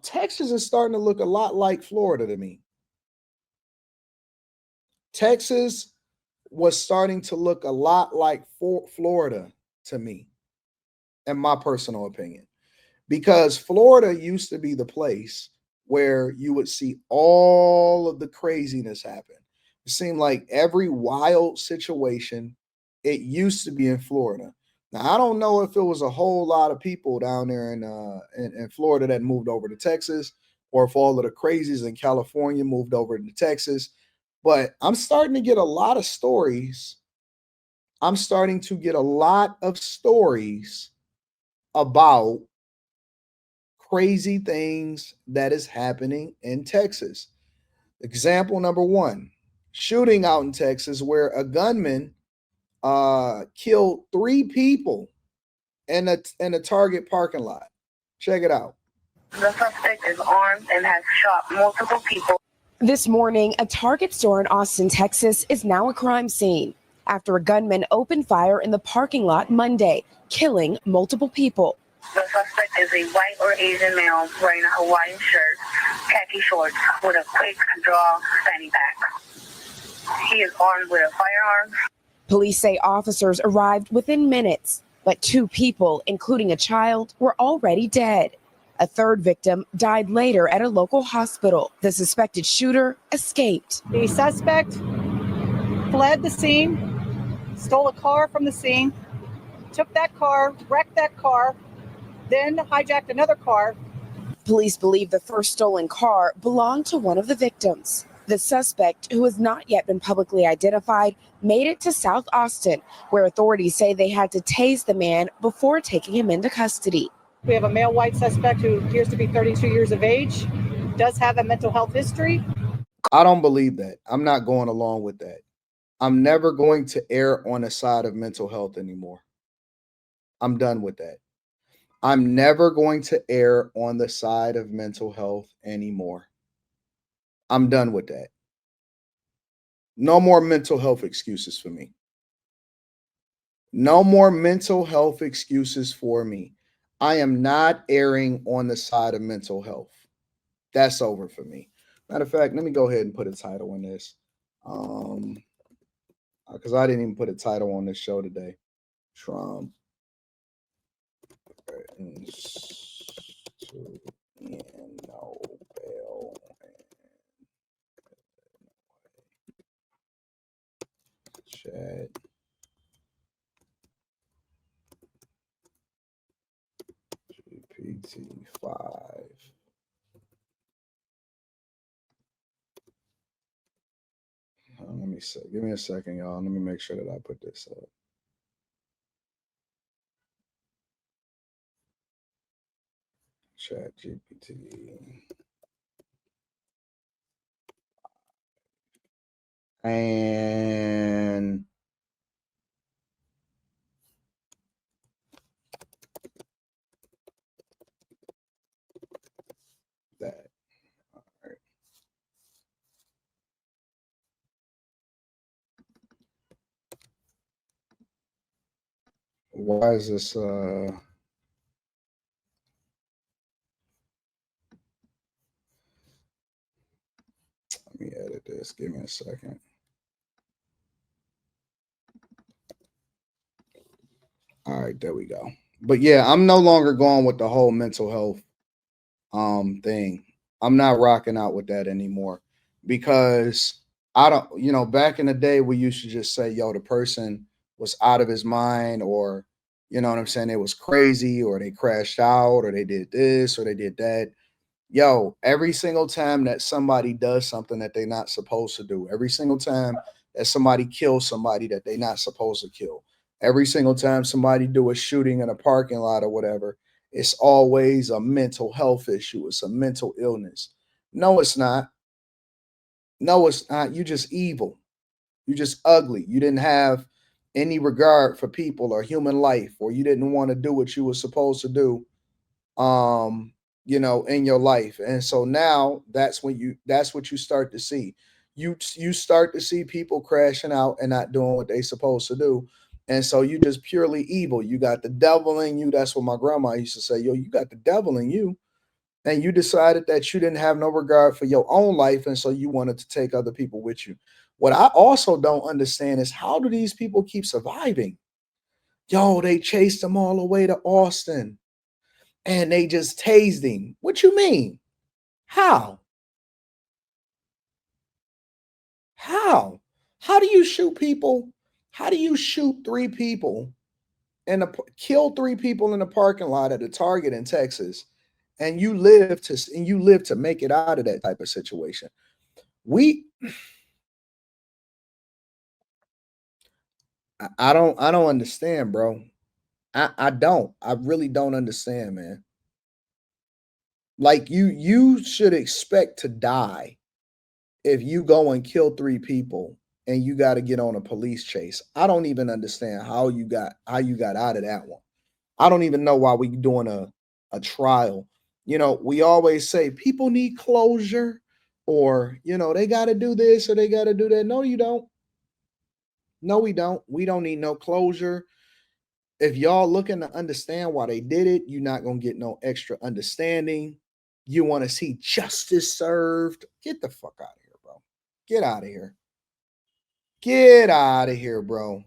Texas is starting to look a lot like Florida to me. Texas was starting to look a lot like Florida to me, in my personal opinion, because Florida used to be the place where you would see all of the craziness happen. It seemed like every wild situation, it used to be in Florida. Now I don't know if it was a whole lot of people down there in Florida that moved over to Texas, or if all of the crazies in California moved over to Texas. But I'm starting to get a lot of stories. I'm starting to get a lot of stories about crazy things that is happening in Texas. Example number one, shooting out in Texas where a gunman killed 3 people in a Target parking lot. Check it out. The suspect is armed and has shot multiple people. This morning, a Target store in Austin, Texas is now a crime scene after a gunman opened fire in the parking lot Monday, killing multiple people. The suspect is a white or Asian male wearing a Hawaiian shirt, khaki shorts, with a quick draw fanny pack. He is armed with a firearm. Police say officers arrived within minutes, but 2 people, including a child, were already dead. A third victim died later at a local hospital. The suspected shooter escaped. The suspect fled the scene, stole a car from the scene, took that car, wrecked that car, then hijacked another car. Police believe the first stolen car belonged to one of the victims. The suspect, who has not yet been publicly identified, made it to South Austin, where authorities say they had to tase the man before taking him into custody. We have a male white suspect who appears to be 32 years of age, does have a mental health history. I don't believe that. I'm not going along with that. I'm never going to err on the side of mental health anymore. I'm done with that. I'm never going to err on the side of mental health anymore. I'm done with that. No more mental health excuses for me. No more mental health excuses for me. I am not erring on the side of mental health. That's over for me. Matter of fact, let me go ahead and put a title on this. Because I didn't even put a title on this show today. Trump to Nobel. Chat. GPT-5. Let me see. Give me a second, y'all. Let me make sure that I put this up. Chat GPT. And that. All right. Why is this let me edit this. Give me a second. All right, there we go. But yeah, I'm no longer going with the whole mental health thing. I'm not rocking out with that anymore, because I don't, back in the day we used to just say, yo, the person was out of his mind, or you know what I'm saying, it was crazy, or they crashed out, or they did this, or they did that. Yo, every single time that somebody does something that they're not supposed to do, every single time that somebody kills somebody that they're not supposed to kill, every single time somebody do a shooting in a parking lot or whatever, it's always a mental health issue. It's a mental illness. No, it's not. No, it's not. You just evil. You just ugly. You didn't have any regard for people or human life, or you didn't want to do what you were supposed to do, in your life. And so now that's what you start to see. You start to see people crashing out and not doing what they supposed to do. And so you just purely evil. You got the devil in you. That's what my grandma used to say. Yo, you got the devil in you. and you decided that you didn't have no regard for your own life, and so you wanted to take other people with you. What I also don't understand is, how do these people keep surviving? Yo, they chased him all the way to Austin and they just tased him. What you mean? How? How? How do you shoot people? How do you shoot three people and kill three people in the parking lot at a Target in Texas, and you live to make it out of that type of situation? I don't understand, bro. I don't. I really don't understand, man. Like, you should expect to die if you go and kill three people and you got to get on a police chase. I don't even understand how you got out of that one. I don't even know why we doing a trial. You know, we always say people need closure, or they got to do this or they got to do that. No, you don't. No, we don't. We don't need no closure. If y'all looking to understand why they did it, you're not going to get no extra understanding. You want to see justice served. Get the fuck out of here, bro. Get out of here. Get out of here, bro.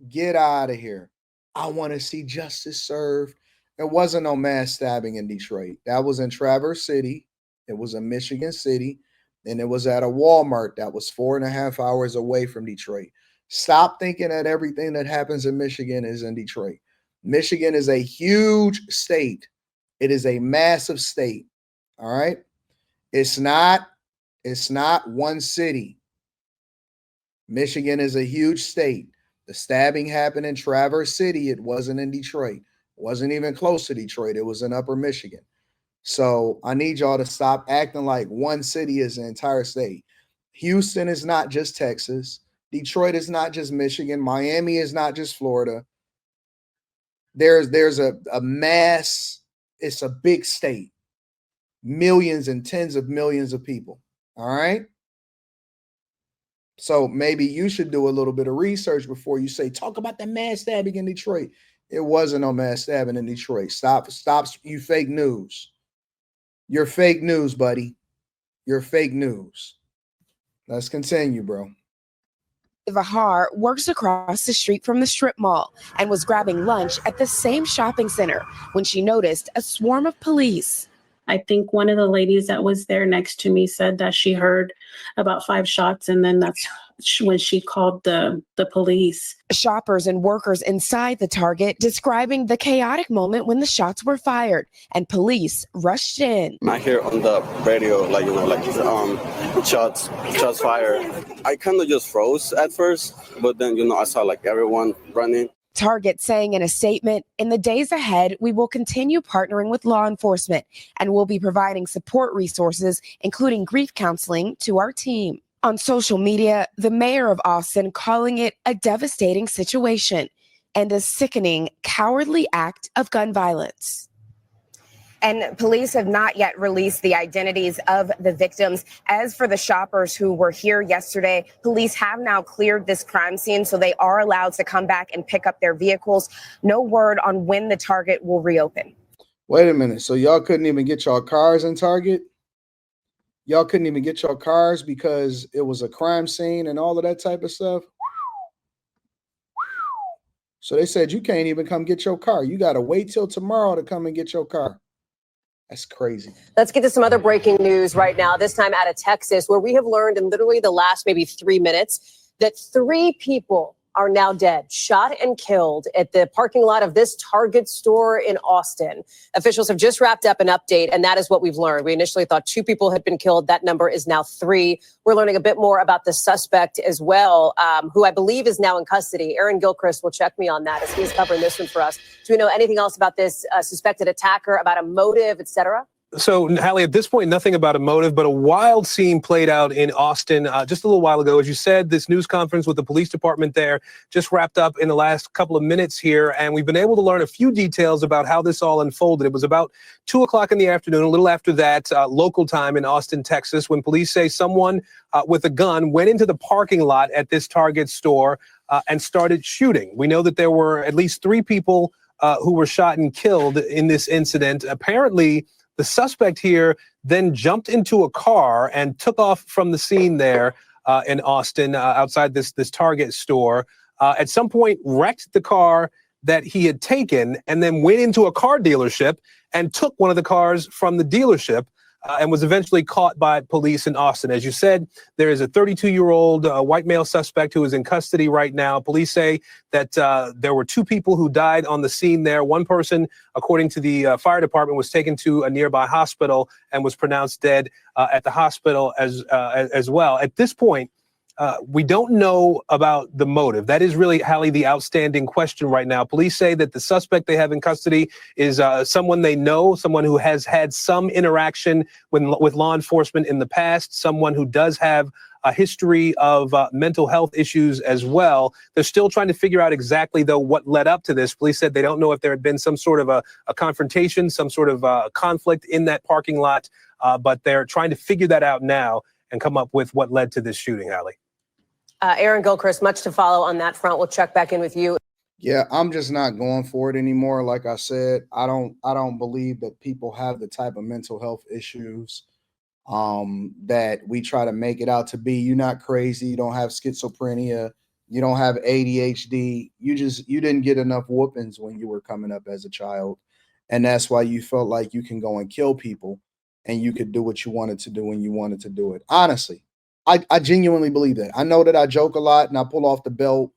Get out of here. I want to see justice served. There wasn't no mass stabbing in Detroit. That was in Traverse City. It was in Michigan City. And it was at a Walmart that was 4.5 hours away from Detroit. Stop thinking that everything that happens in Michigan is in Detroit. Michigan is a huge state. It is a massive state. All right. It's not one city. Michigan is a huge state. The stabbing happened in Traverse City. It wasn't in Detroit. It wasn't even close to Detroit. It was in Upper Michigan. So I need y'all to stop acting like one city is the entire state. Houston is not just Texas. Detroit is not just Michigan. Miami is not just Florida. There's a mass. It's a big state. Millions and tens of millions of people. All right. So maybe you should do a little bit of research before you say, talk about the mass stabbing in Detroit. It wasn't no mass stabbing in Detroit. Stop, you fake news. You're fake news, buddy. You're fake news. Let's continue, bro. Vahar works across the street from the strip mall and was grabbing lunch at the same shopping center when she noticed a swarm of police. I think one of the ladies that was there next to me said that she heard about 5 shots, and then that's when she called the police. Shoppers and workers inside the Target describing the chaotic moment when the shots were fired and police rushed in. I hear on the radio, shots fired. I kind of just froze at first, but then, I saw everyone running. Target saying in a statement, in the days ahead, we will continue partnering with law enforcement and will be providing support resources, including grief counseling, to our team. On social media, the mayor of Austin calling it a devastating situation and a sickening, cowardly act of gun violence. And police have not yet released the identities of the victims. As for the shoppers who were here yesterday, police have now cleared this crime scene, so they are allowed to come back and pick up their vehicles. No word on when the Target will reopen. Wait a minute. So y'all couldn't even get y'all cars in Target? Y'all couldn't even get your cars because it was a crime scene and all of that type of stuff? So they said you can't even come get your car. You got to wait till tomorrow to come and get your car. That's crazy. Let's get to some other breaking news right now, this time out of Texas, where we have learned in literally the last maybe 3 minutes that 3 people are now dead, shot and killed at the parking lot of this Target store in Austin. Officials have just wrapped up an update, and that is what we've learned. We initially thought 2 people had been killed. That number is now 3. We're learning a bit more about the suspect as well, who I believe is now in custody. Aaron Gilchrist will check me on that as he's covering this one for us. Do we know anything else about this suspected attacker, about a motive, et cetera? So, Hallie, at this point, nothing about a motive, but a wild scene played out in Austin just a little while ago. As you said, this news conference with the police department there just wrapped up in the last couple of minutes here, and we've been able to learn a few details about how this all unfolded. It was about 2 o'clock in the afternoon, a little after that, local time in Austin, Texas, when police say someone with a gun went into the parking lot at this Target store and started shooting. We know that there were at least 3 people who were shot and killed in this incident. Apparently, The suspect here then jumped into a car and took off from the scene there in Austin outside this Target store. At some point, wrecked the car that he had taken and then went into a car dealership and took one of the cars from the dealership. And was eventually caught by police in Austin. As you said, there is a 32-year-old white male suspect who is in custody right now. Police say that there were 2 people who died on the scene there. One person, according to the fire department, was taken to a nearby hospital and was pronounced dead at the hospital as well. At this point, we don't know about the motive. That is really, Hallie, the outstanding question right now. Police say that the suspect they have in custody is someone they know, someone who has had some interaction with law enforcement in the past, someone who does have a history of mental health issues as well. They're still trying to figure out exactly, though, what led up to this. Police said they don't know if there had been some sort of a confrontation, some sort of conflict in that parking lot, but they're trying to figure that out now and come up with what led to this shooting, Hallie. Aaron Gilchrist, much to follow on that front. We'll check back in with you. Yeah, I'm just not going for it anymore. Like I said, I don't believe that people have the type of mental health issues that we try to make it out to be. You're not crazy. You don't have schizophrenia. You don't have ADHD. You didn't get enough whoopings when you were coming up as a child. And that's why you felt like you can go and kill people and you could do what you wanted to do when you wanted to do it. Honestly, I genuinely believe that. I know that I joke a lot and I pull off the belt,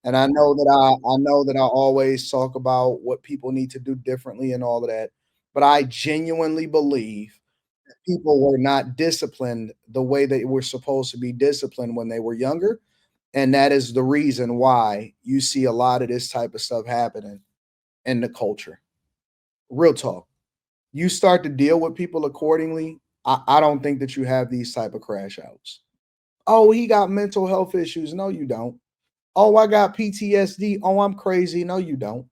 and I know that I always talk about what people need to do differently and all of that. But I genuinely believe that people were not disciplined the way they were supposed to be disciplined when they were younger. And that is the reason why you see a lot of this type of stuff happening in the culture. Real talk. You start to deal with people accordingly. I don't think that you have these type of crash outs. Oh, he got mental health issues. No, you don't. Oh, I got PTSD. Oh, I'm crazy. No, you don't.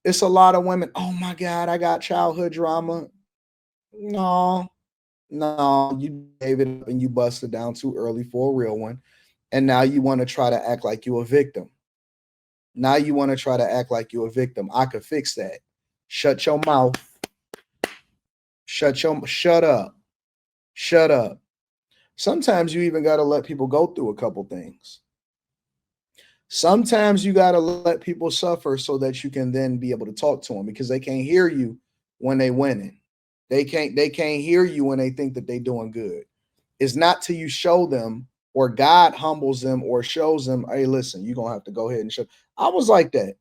It's a lot of women. Oh my God, I got childhood trauma. No, you gave it up and you busted down too early for a real one. And now you want to try to act like you a victim. I could fix that. Shut your mouth. Shut up. Sometimes you even got to let people go through a couple things. Sometimes you got to let people suffer so that you can then be able to talk to them, because they can't hear you when they winning. They can't hear you when they think that they doing good. It's not till you show them, or God humbles them or shows them, hey, listen, you're going to have to go ahead and show. I was like that.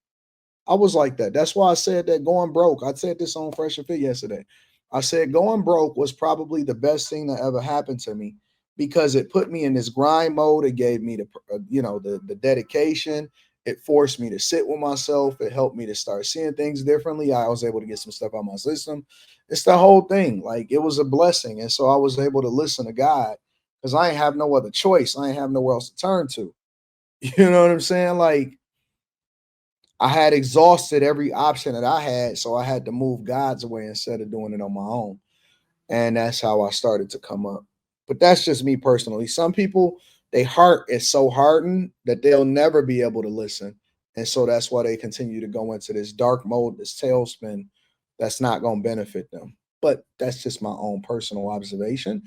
That's why I said that going broke. I said this on Fresh and Fit yesterday. I said going broke was probably the best thing that ever happened to me, because it put me in this grind mode. It gave me the dedication. It forced me to sit with myself. It helped me to start seeing things differently. I was able to get some stuff out of my system. It's the whole thing. Like, it was a blessing. And so I was able to listen to God, because I ain't have no other choice. I ain't have nowhere else to turn to. You know what I'm saying? Like, I had exhausted every option that I had, so I had to move God's way instead of doing it on my own. And that's how I started to come up. But that's just me personally. Some people, their heart is so hardened that they'll never be able to listen. And so that's why they continue to go into this dark mode, this tailspin that's not going to benefit them. But that's just my own personal observation.